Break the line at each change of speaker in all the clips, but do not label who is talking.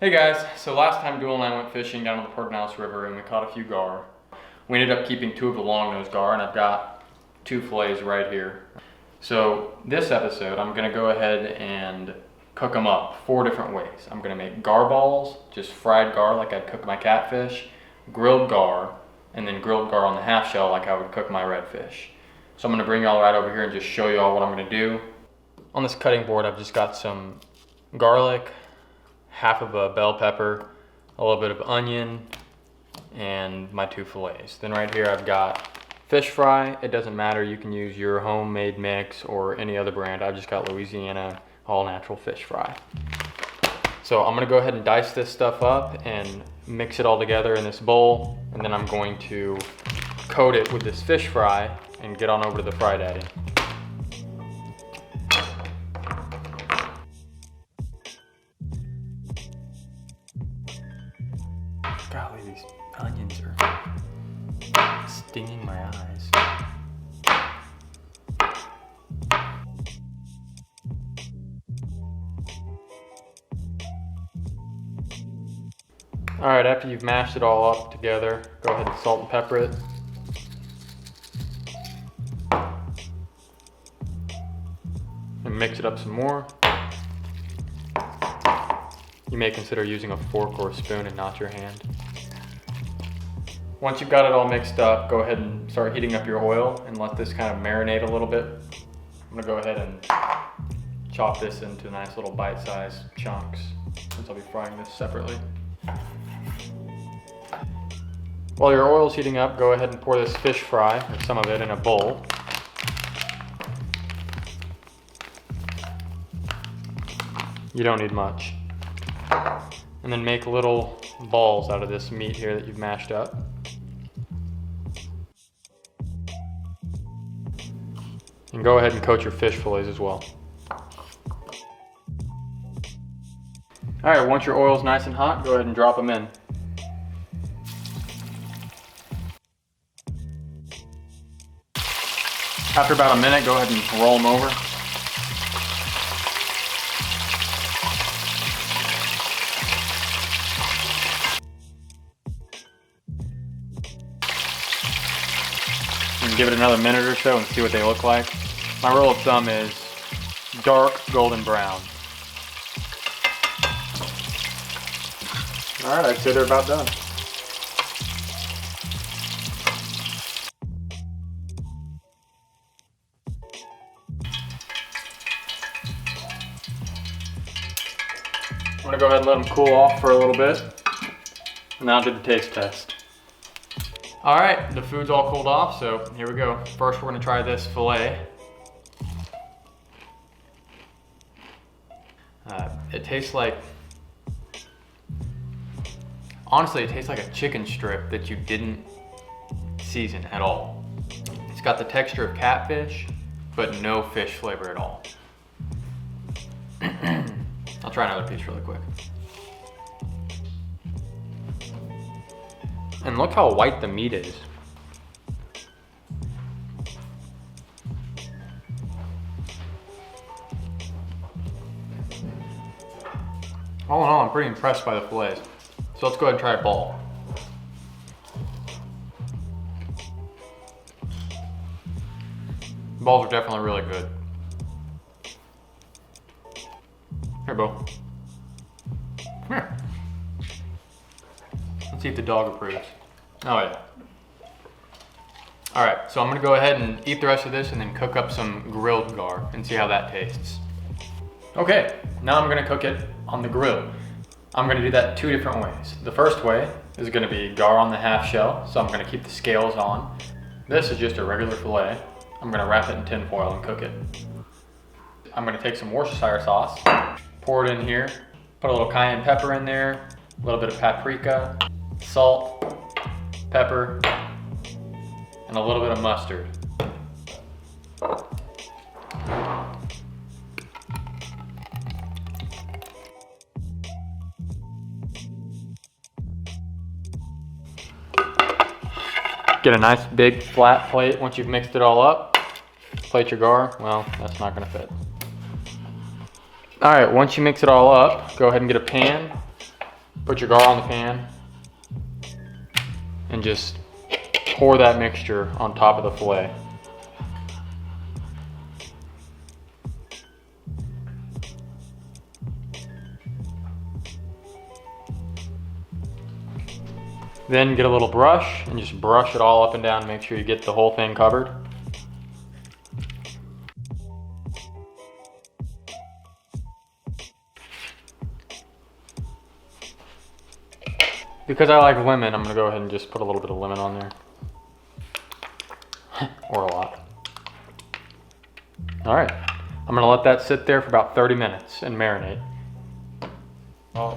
Hey guys, so last time Duell and I went fishing down on the Pedernales River and we caught a few gar. We ended up keeping 2 of the long-nosed gar and I've got 2 fillets right here. So this episode I'm gonna go ahead and cook them up 4 different ways. I'm gonna make gar balls, just fried gar like I'd cook my catfish, grilled gar, and then grilled gar on the half shell like I would cook my redfish. So I'm gonna bring y'all right over here and just show y'all what I'm gonna do. On this cutting board I've just got some garlic, half of a bell pepper, a little bit of onion, and my 2 fillets. Then right here I've got fish fry. It doesn't matter, you can use your homemade mix or any other brand. I've just got Louisiana all natural fish fry. So I'm gonna go ahead and dice this stuff up and mix it all together in this bowl, and then I'm going to coat it with this fish fry and get on over to the Fry Daddy. Golly, these onions are stinging my eyes. All right, after you've mashed it all up together, go ahead and salt and pepper it. And mix it up some more. You may consider using a fork or a spoon and not your hand. Once you've got it all mixed up, go ahead and start heating up your oil and let this kind of marinate a little bit. I'm gonna go ahead and chop this into nice little bite-sized chunks since I'll be frying this separately. While your oil's heating up, go ahead and pour this fish fry, or some of it, in a bowl. You don't need much. And then make little balls out of this meat here that you've mashed up. And go ahead and coat your fish fillets as well. All right, once your oil's nice and hot, go ahead and drop them in. After about a minute, go ahead and roll them over. And give it another minute or so and see what they look like. My rule of thumb is dark golden brown. All right, I'd say they're about done. I'm gonna go ahead and let them cool off for a little bit. And now I'll do the taste test. All right, the food's all cooled off, so here we go. First, we're gonna try this filet. It tastes like, honestly, it tastes like a chicken strip that you didn't season at all. It's got the texture of catfish, but no fish flavor at all. I'll try another piece really quick. And look how white the meat is. All in all, I'm pretty impressed by the fillets. So let's go ahead and try a ball. Balls are definitely really good. Here, Bo. Come here. Let's see if the dog approves. Oh yeah. All right, so I'm gonna go ahead and eat the rest of this and then cook up some grilled gar and see how that tastes. Okay, now I'm gonna cook it on the grill. I'm gonna do that 2 different ways. The first way is gonna be gar on the half shell, so I'm gonna keep the scales on. This is just a regular fillet. I'm gonna wrap it in tin foil and cook it. I'm gonna take some Worcestershire sauce, pour it in here, put a little cayenne pepper in there, a little bit of paprika, salt, pepper, and a little bit of mustard. Get a nice big flat plate once you've mixed it all up. Plate your gar. Well, that's not gonna fit. All right, once you mix it all up, go ahead and get a pan, Put your gar on the pan and just pour that mixture on top of the fillet. Then get a little brush and just brush it all up and down to make sure you get the whole thing covered. Because I like lemon, I'm gonna go ahead and just put a little bit of lemon on there. Or a lot. All right, I'm gonna let that sit there for about 30 minutes and marinate. All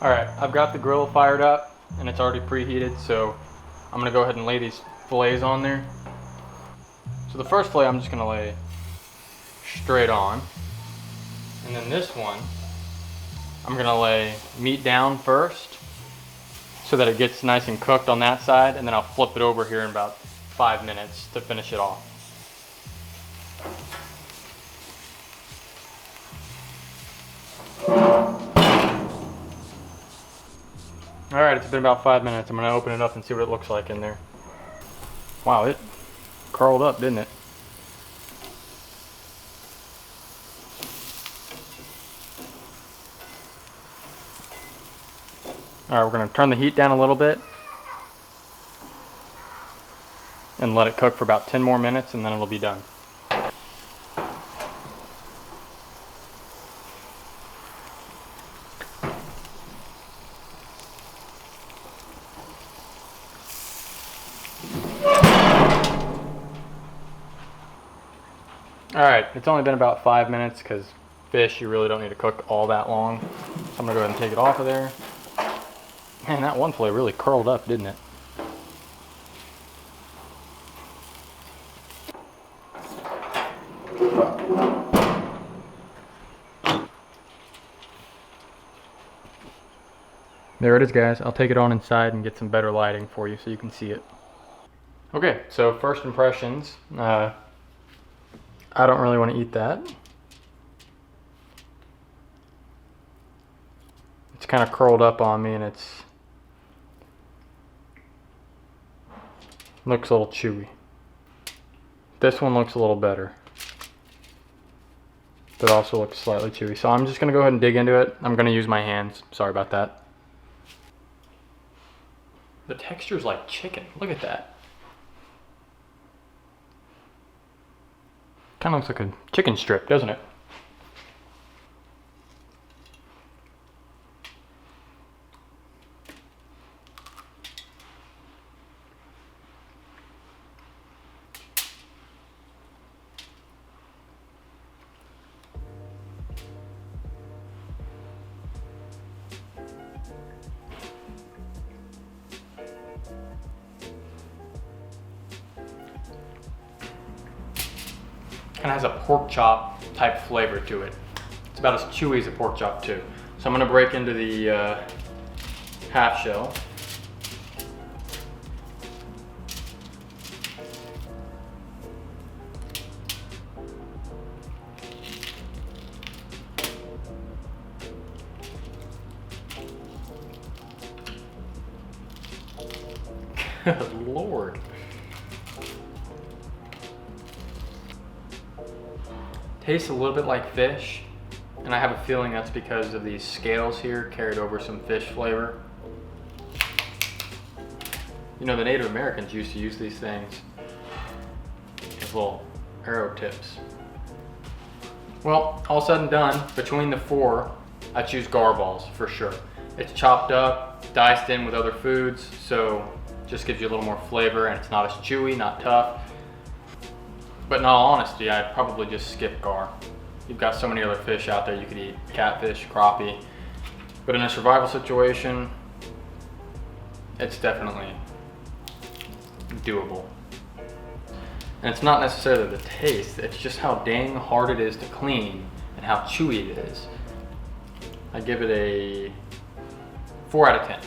right, I've got the grill fired up and it's already preheated, so I'm gonna go ahead and lay these fillets on there. So the first fillet I'm just gonna lay straight on. And then this one, I'm gonna lay meat down first so that it gets nice and cooked on that side, and then I'll flip it over here in about 5 minutes to finish it off. All right, it's been about 5 minutes. I'm gonna open it up and see what it looks like in there. Wow, it curled up, didn't it? All right, we're gonna turn the heat down a little bit and let it cook for about 10 more minutes, and then it'll be done. All right, it's only been about 5 minutes because fish, you really don't need to cook all that long. So I'm gonna go ahead and take it off of there. Man, that one fillet really curled up, didn't it? There it is, guys. I'll take it on inside and get some better lighting for you so you can see it. Okay, so first impressions. I don't really want to eat that. It's kind of curled up on me and it's looks a little chewy. This one looks a little better, but also looks slightly chewy. So I'm just gonna go ahead and dig into it. I'm gonna use my hands. Sorry about that. The texture's like chicken. Look at that. Kind of looks like a chicken strip, doesn't it? Kind of has a pork chop type flavor to it. It's about as chewy as a pork chop too. So I'm going to break into the half shell. Good Lord. Tastes a little bit like fish, and I have a feeling that's because of these scales here carried over some fish flavor. You know, the Native Americans used to use these things as little arrow tips. Well, all said and done, between the four, I choose gar balls for sure. It's chopped up, diced in with other foods, so just gives you a little more flavor, and it's not as chewy, not tough. But in all honesty, I'd probably just skip gar. You've got so many other fish out there you could eat. Catfish, crappie. But in a survival situation, it's definitely doable. And it's not necessarily the taste, it's just how dang hard it is to clean and how chewy it is. I give it a 4 out of 10.